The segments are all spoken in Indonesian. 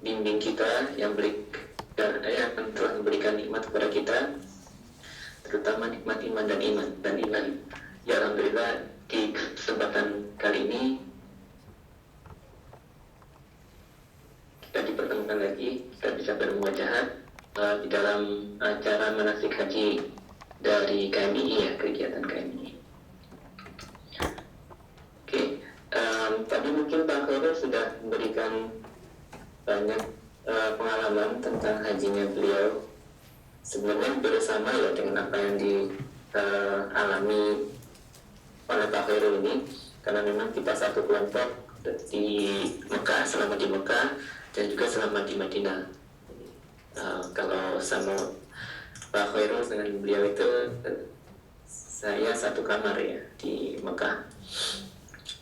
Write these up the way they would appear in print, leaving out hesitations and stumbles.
bimbing kita, yang telah memberikan nikmat kepada kita, terutama nikmat iman dan iman. Ya alhamdulillah, di kesempatan kali ini kita dipertemukan lagi, kita bisa bermuajahat di dalam acara manasik haji dari KMII, ya, kegiatan KMII. Oke, tadi mungkin Pak Khairul sudah memberikan banyak pengalaman tentang hajinya beliau. Sebenarnya bersama ya dengan apa yang dialami oleh Pak Khairul ini, karena memang kita satu kelompok di Mekah, selama di Mekah dan juga selama di Madinah. Kalau sama Pak Khairul dengan beliau itu saya satu kamar ya di Mekah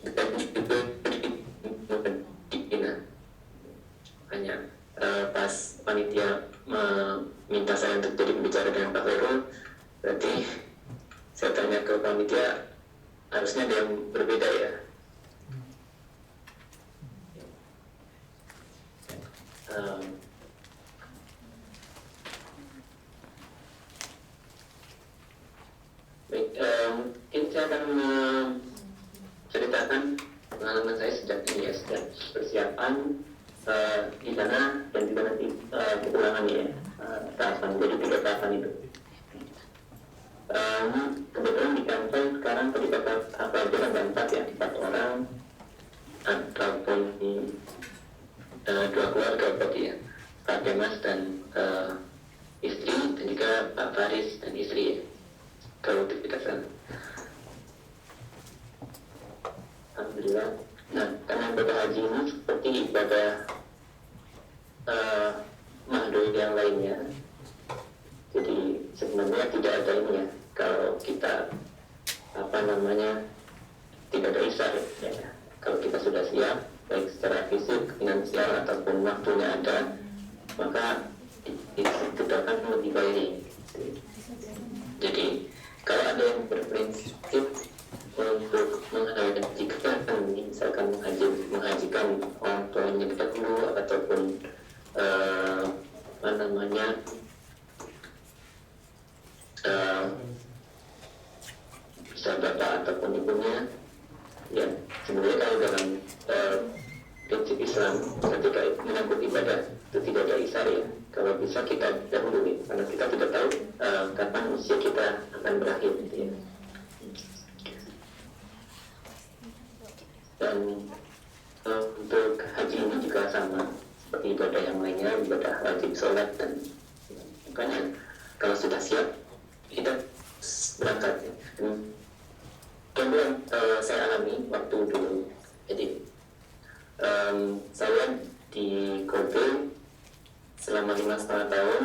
dan juga di Madinah. Hanya pas panitia meminta saya untuk jadi pembicara dengan Pak Khairul, berarti saya tanya ke panitia, harusnya ada yang berbeda ya. Mungkin saya akan menceritakan pengalaman saya sejak persiapan di sana dan juga nanti kepulangan ya, tahapan, jadi 3 tahapan itu. Kebetulan di kantor sekarang tadi kata apa aja ada 4 ya, 4 orang ataupun 2 keluarga berarti ya, Pak Demas dan istri, dan juga Pak Faris dan istri ya, kalau kita sana. Alhamdulillah. Nah, karena ibadah haji ini seperti ibadah mahdud yang lainnya, jadi sebenarnya tidak ada ini ya, kalau kita tidak ada isar ya. Kalau kita sudah siap baik secara fisik, finansial ataupun waktunya ada, maka kita akan lebih baik. Jadi kalau ada yang berprinsip untuk menghajikan, misalkan menghajikan orang tuanya kita dulu, ataupun bisa bapak ataupun ibunya, ya sebenarnya kalau dalam prinsip Islam ketika menyangkut ibadah itu tidak ada isar ya. Kalau bisa kita dahului, karena kita tidak tahu kapan usia kita akan berakhir gitu ya. Dan untuk haji ini juga sama seperti ibadah yang lainnya, ibadah wajib sholat, dan makanya kalau sudah siap kita berangkat ya. Kemudian saya alami waktu dulu, jadi saya di Kobe selama 5,5 tahun,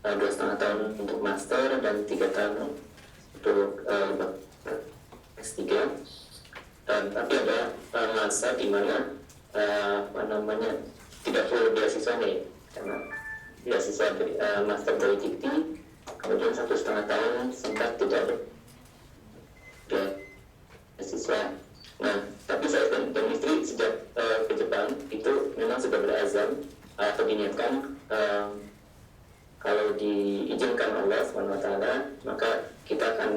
2,5 tahun untuk master dan 3 tahun untuk S3. Tapi ada masa di mana tidak full beasiswanya, karena beasiswa master dari Dikti, kemudian 1,5 tahun sempat tidak ada beasiswa. Nah, tapi saya dan istri sejak ke Jepang itu memang sudah berazam atau diniatkan, kalau diizinkan Allah SWT, maka kita akan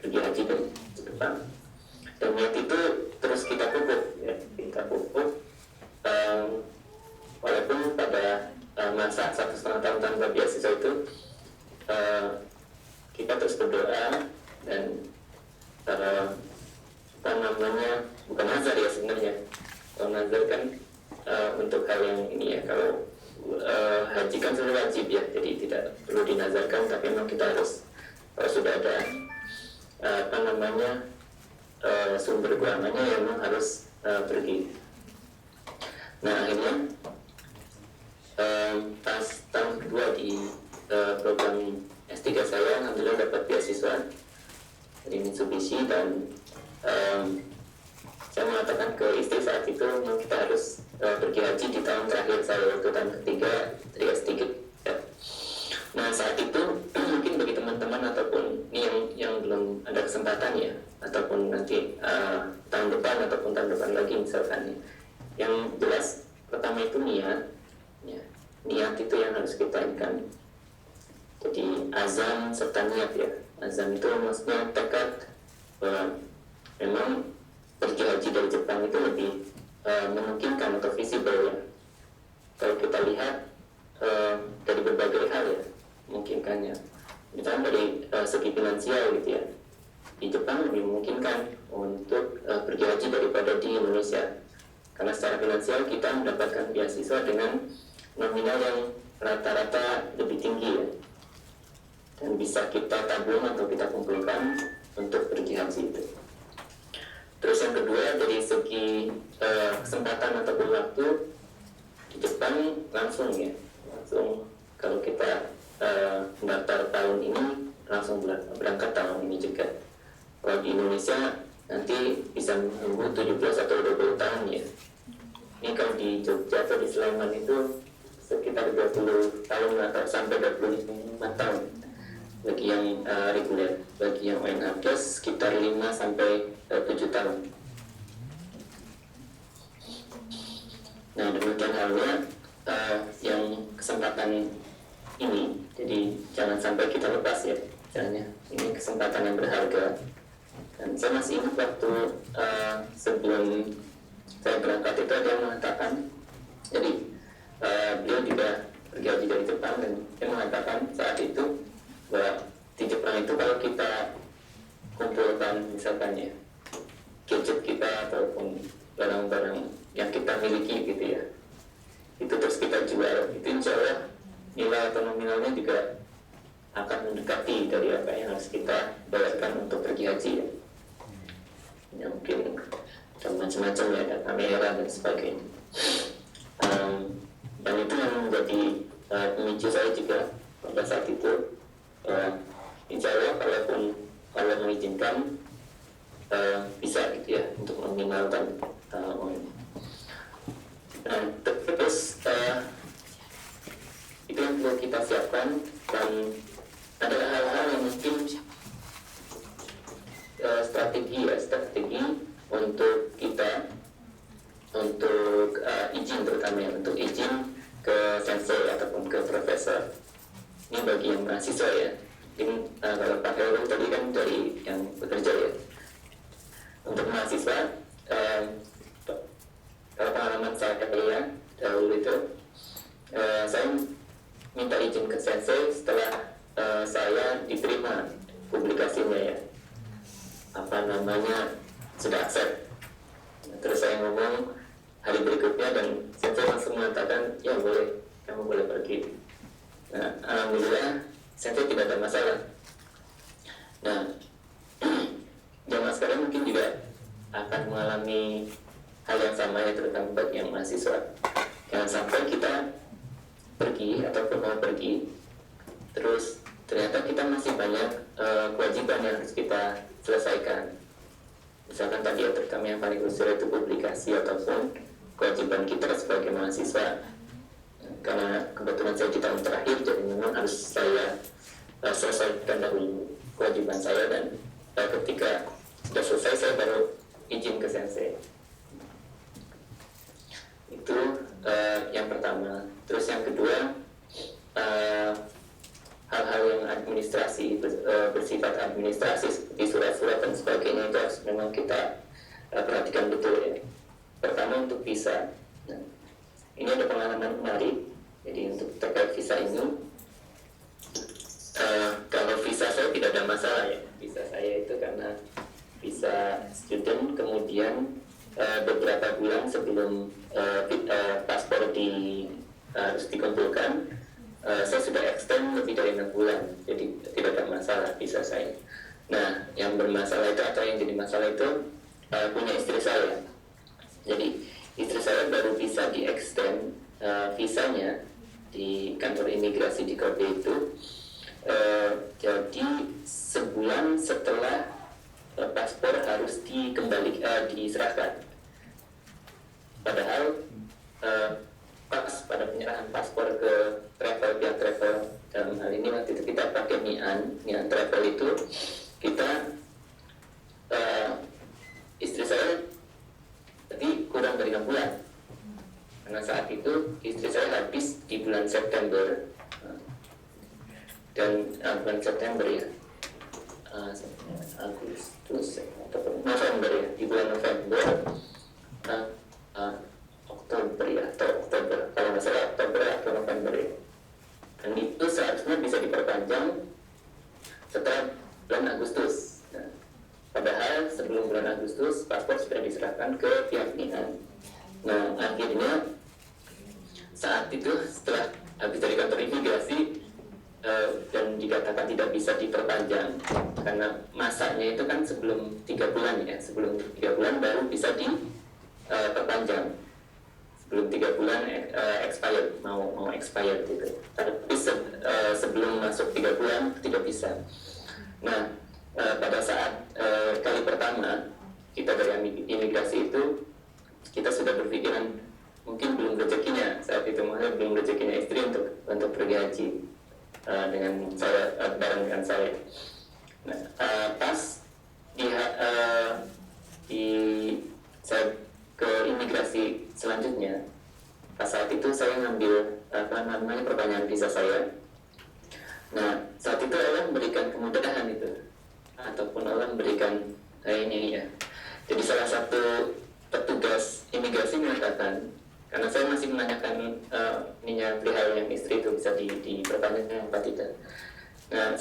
pergi haji ke Jepang. Dan niat itu terus kita pupuk ya, walaupun pada masa 1,5 tahun tanpa beasiswa itu kita terus berdoa dan bukan nazar ya sebenarnya. Kalau nazar kan untuk hal yang ini ya, kalau haji kan sudah wajib ya, jadi tidak perlu dinazarkan, tapi memang kita harus, kalau sudah ada sumber keuangannya, ya memang harus pergi. Nah, akhirnya pas tahun kedua di program S3 saya, alhamdulillah dapat beasiswa dari Mitsubishi, dan saya mengatakan ke istri saat itu, memang kita harus pergi haji di tahun terakhir saya, waktu tahun ketiga dari S3 ya. Nah, saat itu mungkin bagi teman-teman ataupun ini yang belum ada kesempatan ya, ataupun nanti tahun depan ataupun tahun depan lagi misalkan, yang jelas pertama itu niat, Ya, niat itu yang harus kita inginkan. Jadi azam serta niat ya. Azam itu maksudnya tekad bahwa memang pergi haji dari Jepang itu lebih memungkinkan atau visible ya. Kalau kita lihat dari berbagai hal ya, memungkinkannya. Misalnya dari segi finansial gitu ya. Di Jepang lebih memungkinkan untuk pergi haji daripada di Indonesia. Karena secara finansial kita mendapatkan beasiswa dengan nominal yang rata-rata lebih tinggi ya. Dan bisa kita tabung atau kita kumpulkan untuk pergi haji itu. Terus yang kedua dari segi kesempatan ataupun waktu, di Jepang langsung ya, langsung kalau kita mendaftar tahun ini langsung berangkat tahun ini juga. Kalau di Indonesia nanti bisa menunggu 17 atau 20 tahun ya. Ini kalau di Jogja atau di Sleman itu sekitar 20 tahun atau sampai 25 tahun bagi yang reguler. Bagi yang ONH plus sekitar 5 sampai 7 tahun. Nah demikian halnya yang kesempatan ini, jadi jangan sampai kita lepas ya. Misalnya ini kesempatan yang berharga. Dan saya masih ingat waktu sebelum saya berangkat itu ada yang mengatakan, jadi beliau juga pergi haji dari Jepang dan dia mengatakan saat itu bahwa di Jepang itu kalau kita kumpulkan misalkan ya gadget kita ataupun barang-barang yang kita miliki gitu ya, itu terus kita jual, itu insya Allah nilai atau nominalnya juga akan mendekati dari apa yang harus kita bayarkan untuk pergi haji ya. Ya mungkin dan macam-macam ya, ada kamera dan sebagainya. Dan itu yang menjadi pemicu saya juga pada saat itu. Insya Allah kalaupun Allah mengizinkan bisa gitu ya untuk meminimalkan dan terus itu yang perlu kita siapkan. Dan ada hal-hal yang mungkin strategi untuk kita untuk izin, terutama ya, untuk izin ke sensei ataupun ke profesor. Ini bagi yang mahasiswa ya. Ini kalau Pak Heru tadi kan dari yang bekerja ya. Untuk mahasiswa, kalau pengalaman saya dahulu itu, saya minta izin ke sensei setelah saya diterima publikasinya ya. Apa namanya, sudah accept. Terus saya ngomong hari berikutnya dan sensei langsung mengatakan, ya boleh, kamu boleh pergi. Nah, alhamdulillah sensei tidak ada masalah. Nah, zaman sekarang mungkin juga akan mengalami hal yang sama ya, terutama bagi yang mahasiswa. Jangan sampai kita pergi ataupun mau pergi, terus ternyata kita masih banyak kewajiban yang harus kita selesaikan. Misalkan tadi ya, terutama yang paling krusial itu publikasi ataupun kewajiban kita sebagai mahasiswa. Karena kebetulan saya di tahun terakhir, jadi memang harus saya selesaikan dahulu kewajiban saya, dan ketika sudah selesai saya baru izin ke sensei. Itu yang pertama. Terus yang kedua, hal-hal yang administrasi, bersifat administrasi seperti surat-surat dan sebagainya itu harus memang kita perhatikan betul ya. Pertama untuk visa. Nah, ini ada pengalaman menarik. Jadi untuk terkait visa ini, kalau visa saya tidak ada masalah ya. Visa saya itu karena visa student, kemudian beberapa bulan sebelum paspor harus dikumpulkan, saya sudah extend lebih dari 6 bulan, jadi tidak ada masalah visa saya. Nah, yang bermasalah itu atau yang jadi masalah itu punya istri saya. Jadi istri saya baru bisa di extend visanya di kantor imigrasi di Kobe itu, jadi sebulan setelah paspor harus diserahkan. Padahal pas pada penyerahan paspor ke pihak travel, dalam hal ini waktu itu kita pakai Nian Travel itu, kita istri saya tadi kurang dari 6 bulan karena saat itu istri saya habis di bulan September, dan bulan September ya, Agustus atau November ya, di bulan November, Oktober ya, atau Oktober, kalau nggak salah Oktober atau November ya, dan itu seharusnya bisa diperpanjang setelah bulan Agustus. Nah, padahal sebelum bulan Agustus paspor sudah diserahkan ke pihak Mina. Nah, akhirnya saat itu setelah habis dari kantor imigrasi dan dikatakan tidak bisa diperpanjang karena masanya itu kan sebelum 3 bulan ya, sebelum 3 bulan baru bisa diperpanjang. Sebelum 3 bulan expired, mau expired gitu. Tapi sebelum masuk 3 bulan tidak bisa. Nah, pada saat kali pertama kita dari imigrasi itu, kita sudah berpikiran mungkin belum rezekinya saat itu, makanya belum rezekinya istri untuk pergi haji dengan saya, bareng dengan saya. Nah, pas saya ke imigrasi selanjutnya, pas saat itu saya ngambil perpanjangan visa saya. Nah, saat itu Allah memberikan kemudahan itu, ataupun Allah memberikan ini ya. Jadi salah satu petugas imigrasi mengatakan, karena saya masih menanyakan perihal yang istri itu bisa diperpanjang apa tidak. Nah,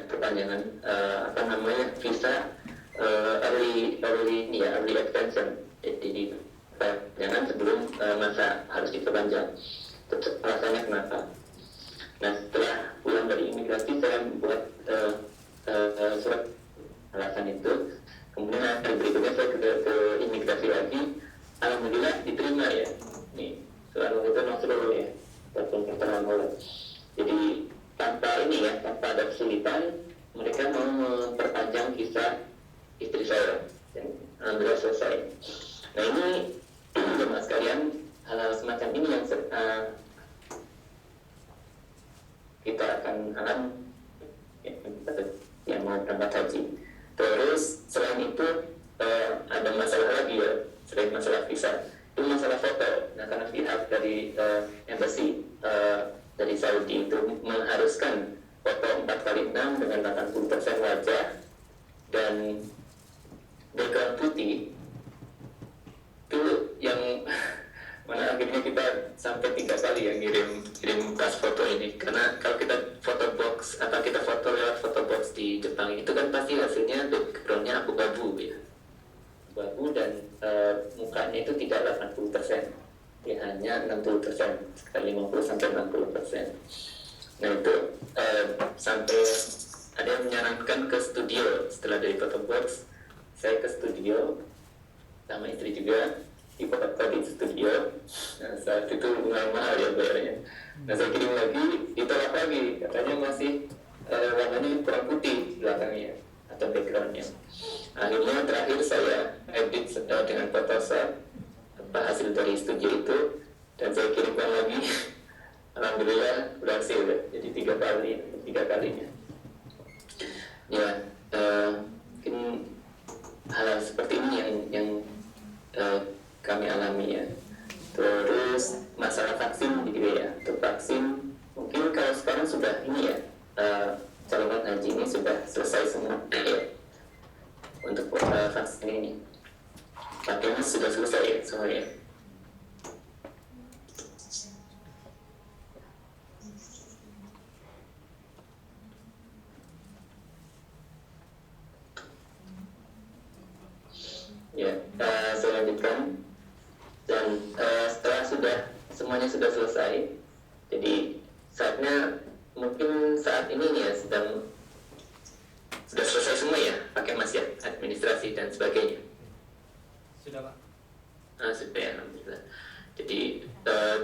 perpanjangan visa early extension, jadi perpanjangan sebelum masa harus diperpanjang. Terus alasannya kenapa? Nah, setelah pulang dari imigrasi saya membuat surat alasan itu. Kemudian hari berikutnya saya ke imigrasi lagi. Alhamdulillah diterima ya. Nih, soal itu Nasrul ya, walaupun pertama mulai. Jadi tanpa ada kesulitan, mereka mau memperpanjang visa istri saya dan alhamdulillah selesai. Nah, ini teman sekalian, hal-hal semacam ini yang kita akan alami yang mau berangkat haji. Terus selain itu ada masalah lagi ya, selain masalah visa, itu masalah foto. Nah, karena pihak dari embassy dari Saudi itu mengharuskan foto 4x6 dengan 80% wajah dan background putih. Itu yang mana akhirnya kita sampai 3 kali ya kirim tas foto ini, karena kalau kita foto box atau kita foto lewat foto box di Jepang itu kan pasti hasilnya backgroundnya abu-abu ya, abu-abu, dan mukanya itu tidak 80%, ya hanya 60%, sekitar 50-60%. Nah itu sampai ada yang menyarankan ke studio. Setelah dari foto box, saya ke studio sama istri juga, di foto di studio. Nah, saat itu lumayan mahal ya bayarnya. Nah, saya kirim lagi, ditolak lagi, katanya masih warnanya kurang putih belakangnya atau backgroundnya. Akhirnya terakhir saya edit dengan Photoshop hasil dari studio itu, dan saya kirimkan lagi. Alhamdulillah berhasil ya. Jadi 3 kalinya. Ya, mungkin hal seperti ini yang kami alami ya. Terus masalah vaksin juga ya. Untuk vaksin mungkin kalau sekarang sudah ini ya, calon haji ini sudah selesai semua ya. Untuk vaksin ini pakainya sudah selesai ya semuanya. Ya, saya lanjutkan. Dan setelah semuanya sudah selesai, jadi saatnya mungkin saat ini ya sudah selesai semua ya, pakai mas ya, administrasi dan sebagainya. Sudah Pak? Sudah ya, alhamdulillah. Jadi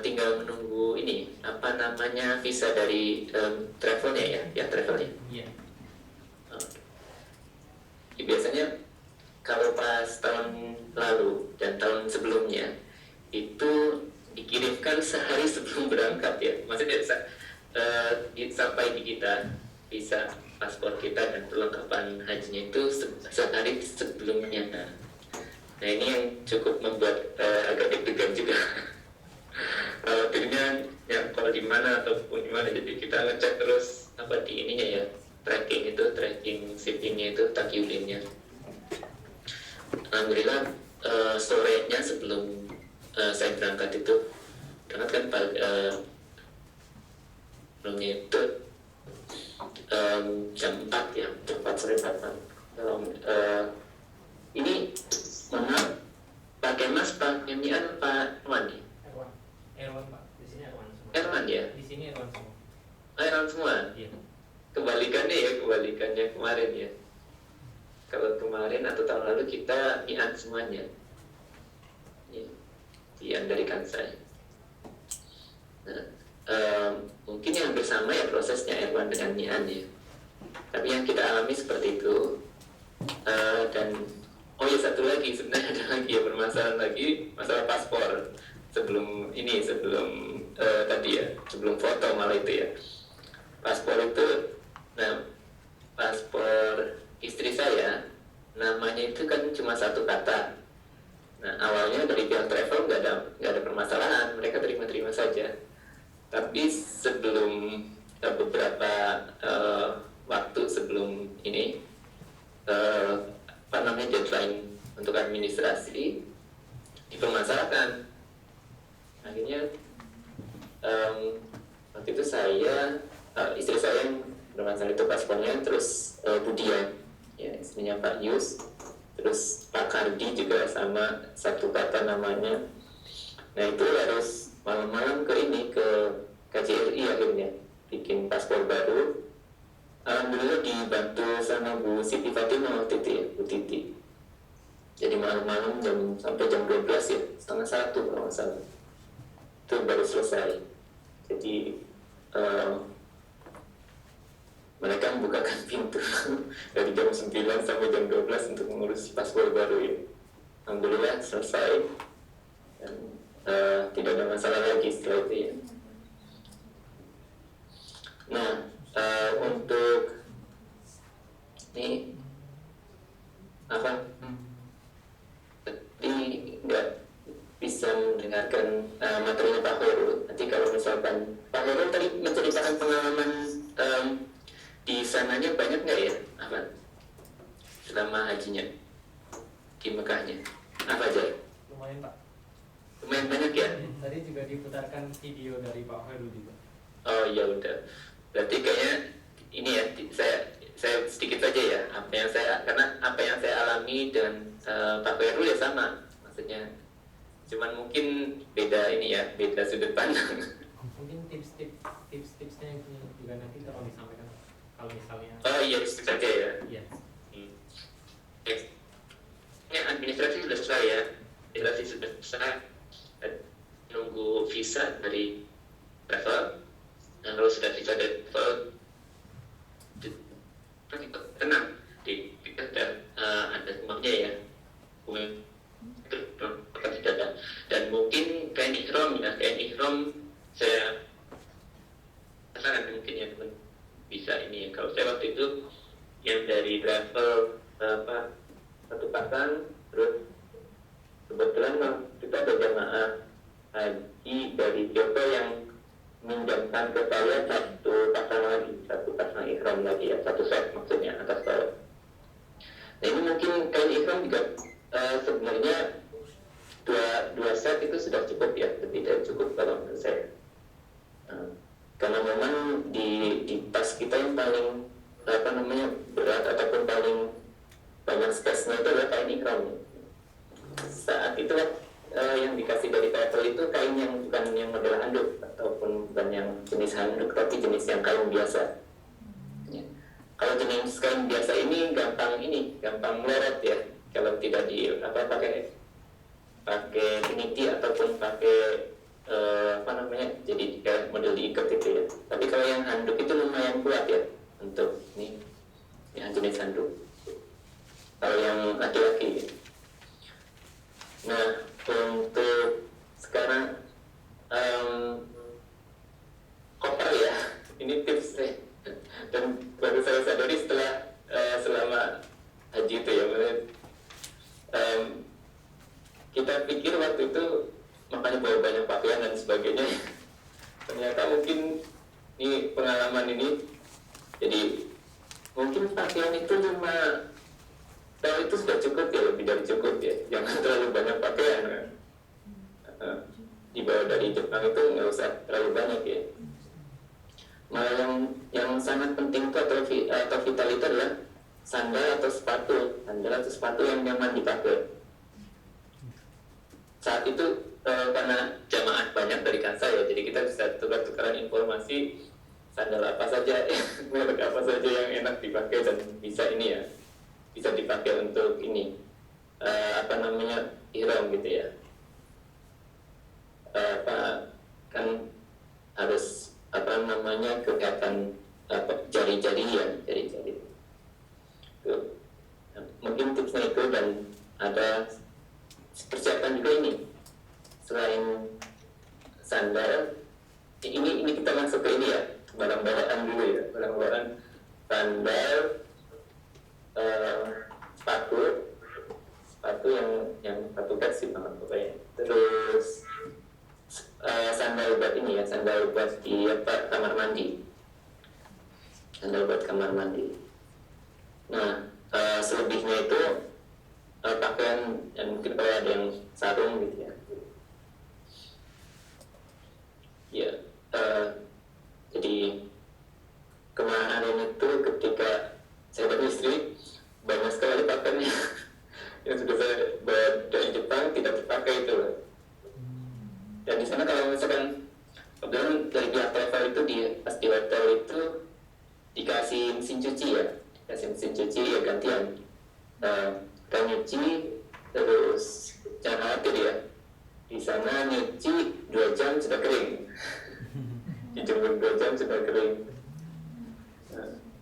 tinggal menunggu ini visa dari travelnya ya travelnya. Iya. Biasanya kalau pas tahun lalu dan tahun sebelumnya itu dikirimkan sehari sebelum berangkat ya, maksudnya sampai di kita visa paspor kita dan perlengkapan hajinya itu sehari sebelumnya. Nah ini yang cukup membuat agak deg-degan juga. Akhirnya ya kalau di mana ataupun di mana, jadi kita ngecek terus apa di ininya ya, tracking shippingnya itu takyulinnya. Alhamdulillah sorenya sebelum saya berangkat itu berangkat kan sebelumnya itu jam 4 ya, jam 4 sore datang. Ini mana pakai mas pakai nian Pak Wan nih? Erwan Pak, di sini Erwan semua. Erwan ya? Di sini Erwan semua. Erwan semua? Iya. Kebalikannya kemarin ya. Kalau kemarin atau tahun lalu kita nian semuanya. Ya, nian dari Kansai. Nah, mungkin yang bersama ya prosesnya Erwan dengan nian ya. Tapi yang kita alami seperti itu. Dan oh ya satu lagi, sebenarnya ada lagi ya permasalahan lagi, masalah paspor. Sebelum tadi ya, sebelum foto malah itu ya, paspor itu, nah paspor istri saya namanya itu kan cuma satu kata. Nah awalnya dari pihak travel nggak ada permasalahan, mereka terima saja. Tapi sebelum beberapa waktu sebelum ini deadline untuk administrasi dipermasalahkan. Akhirnya waktu itu istri saya yang bermasalah itu paspornya, terus Budia ya, istrinya Pak Yus, terus Pak Kardi juga sama satu kata namanya. Nah itu harus malam-malam ke KJRI akhirnya bikin paspor baru. Alhamdulillah dibantu sama Bu Siti Fatimah waktu itu ya, Bu Titi. Jadi malam-malam sampai jam 12 ya, setengah 1 kalau nggak salah, itu baru selesai. Jadi mereka membukakan pintu dari jam 9 sampai jam 12 untuk mengurus paspor baru ini. Alhamdulillah selesai dan tidak ada masalah lagi setelah itu ya. Nah untuk ini apa? Jadi nggak bisa mendengarkan materinya Pak Khairul. Nanti kalau misalkan Pak Khairul tadi menceritakan pengalaman di sananya banyak nggak ya, apa selama hajinya di Mekahnya, apa aja? Lumayan Pak. Lumayan banyak ya. Tadi juga diputarkan video dari Pak Khairul juga. Oh ya udah, berarti kayaknya ini ya, saya sedikit saja ya karena apa yang saya alami dengan Pak Khairul ya sama, maksudnya cuman mungkin beda sudut pandang. Mungkin tips-tipsnya juga nanti tolong disampaikan kalau misalnya. Oh iya, itu saja ya. Iya. Ini administrasi sudah selesai ya, nunggu visa dari travel. Nah kalau sudah visa dari travel tenang ada semuanya ya, itu sudah ada. Dan mungkin kain ihram saya saran mungkin ya teman bisa ini ya. Kalau saya waktu itu yang dari travel satu pasang, terus kebetulan kita ada jamaah haji dari Kyoto yang minjamkan ke saya satu pasang ihram lagi ya, satu set maksudnya atas bawah. Nah ini mungkin kain ihram juga sebenarnya dua set itu sudah cukup ya, tidak cukup kalau menurut saya. Karena memang di tas kita yang paling berat ataupun paling banyak space-nya itu adalah kain ihram. Saat itu yang dikasih dari travel itu kain yang bukan yang model handuk ataupun bukan yang jenis handuk, tapi jenis yang kain biasa ya. Kalau jenis kain biasa ini gampang meleret ya kalau tidak pakai finiti ataupun pakai jadi kayak model diikat itu ya. Tapi kalau yang handuk itu lumayan kuat ya untuk ini yang jenis handuk kalau yang laki-laki. Nah untuk makanya bawa banyak pakaian dan sebagainya. Ternyata mungkin ini pengalaman ini, jadi mungkin pakaian itu 5 tahun itu sudah cukup ya, lebih dari cukup ya, jangan terlalu banyak pakaian kan. Dibawa dari Jepang itu nggak usah terlalu banyak ya. Malah yang sangat penting itu atau vital itu adalah sandal atau sepatu yang nyaman dipakai. Saat itu karena jamaah banyak dari Kansa ya, jadi kita bisa tukar-tukaran informasi sandal apa saja, merek apa saja yang enak dipakai dan bisa ini ya, bisa dipakai untuk ini ihram gitu ya. Kan harus kegiatan jari-jari. Mungkin tipsnya itu, dan ada persiapan juga ini. Selain sandal, ini kita masuk ke ini ya, barang-barang dulu ya, barang-barang sandal, sepatu yang sepatu bersih banget pokoknya. Terus sandal buat ini ya, sandal buat di kamar mandi. Sandal buat kamar mandi. Nah, selebihnya itu pakaian yang mungkin kalau ada yang sarung gitu ya. Ya, jadi kemarin itu ketika saya beristri banyak sekali pakaiannya yang sudah saya bawa dari Jepang tidak terpakai itu. Dan di sana kalau misalkan kebetulan dari pihak travel itu pas di hotel itu dikasih mesin cuci ya, ya gantian. Kita nyuci, terus jangan khawatir ya, di sana nyuci 2 jam sudah kering, dijemur 2 jam sudah kering.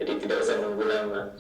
Jadi tidak usah nunggu lama.